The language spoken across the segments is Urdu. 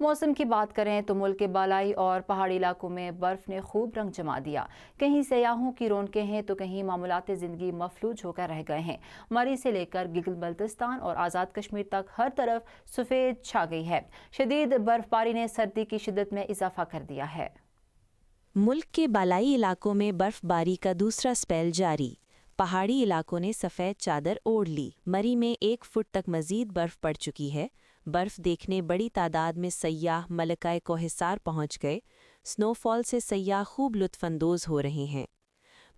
موسم کی بات کریں تو ملک کے بالائی اور پہاڑی علاقوں میں برف نے خوب رنگ جما دیا۔ کہیں سیاحوں کی رونقیں ہیں تو کہیں معمولات زندگی مفلوج ہو کر رہ گئے ہیں۔ مری سے لے کر گلگت بلتستان اور آزاد کشمیر تک ہر طرف سفید چھا گئی ہے۔ شدید برف باری نے سردی کی شدت میں اضافہ کر دیا ہے۔ ملک کے بالائی علاقوں میں برف باری کا دوسرا سپیل جاری۔ پہاڑی علاقوں نے سفید چادر اوڑھ لی۔ مری میں 1 فٹ تک مزید برف پڑ چکی ہے۔ برف دیکھنے بڑی تعداد میں سیاح ملکہ کوہسار پہنچ گئے۔ سنو فال سے سیاح خوب لطف اندوز ہو رہے ہیں۔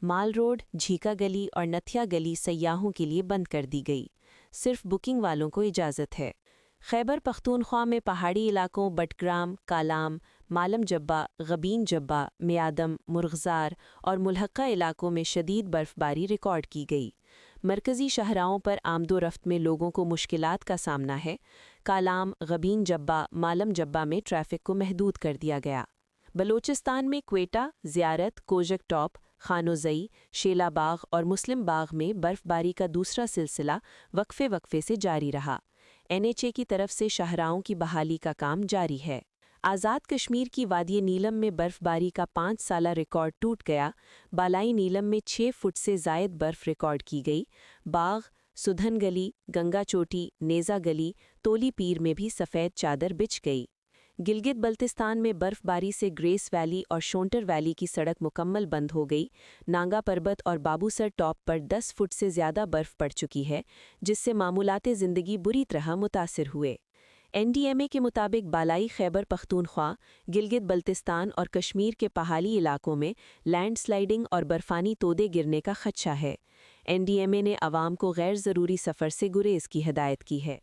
مال روڈ، جھیکا گلی اور نتھیا گلی سیاحوں کے لیے بند کر دی گئی۔ صرف بکنگ والوں کو اجازت ہے۔ خیبر پختونخوا میں پہاڑی علاقوں بٹگرام، کالام، مالم جبہ، غبین جبہ، میادم، مرغزار اور ملحقہ علاقوں میں شدید برف باری ریکارڈ کی گئی۔ مرکزی شاہراہوں پر آمد و رفت میں لوگوں کو مشکلات کا سامنا ہے۔ کالام، غبین جبہ، مالم جبہ میں ٹریفک کو محدود کر دیا گیا۔ بلوچستان میں کوئٹہ، زیارت، کوجک ٹاپ، خانوزئی، شیلا باغ اور مسلم باغ میں برف باری کا دوسرا سلسلہ وقفے سے جاری رہا۔ NHA کی طرف سے شاہراہوں کی بحالی کا کام جاری ہے۔ آزاد کشمیر کی وادی نیلم میں برف باری کا 5 سالہ ریکارڈ ٹوٹ گیا۔ بالائی نیلم میں 6 فٹ سے زائد برف ریکارڈ کی گئی۔ باغ، سدھن گلی، گنگا چوٹی، نیزا گلی، تولی پیر میں بھی سفید چادر بچھ گئی۔ گلگت بلتستان میں برف باری سے گریس ویلی اور شونٹر ویلی کی سڑک مکمل بند ہو گئی۔ نانگا پربت اور بابوسر ٹاپ پر 10 فٹ سے زیادہ برف پڑ چکی ہے، جس سے معمولات زندگی بری طرح متاثر ہوئے۔ NDMA کے مطابق بالائی خیبر پختونخوا، گلگت بلتستان اور کشمیر کے پہاڑی علاقوں میں لینڈ سلائیڈنگ اور برفانی تودے گرنے کا خدشہ ہے۔ NDMA نے عوام کو غیر ضروری سفر سے گریز کی ہدایت کی ہے۔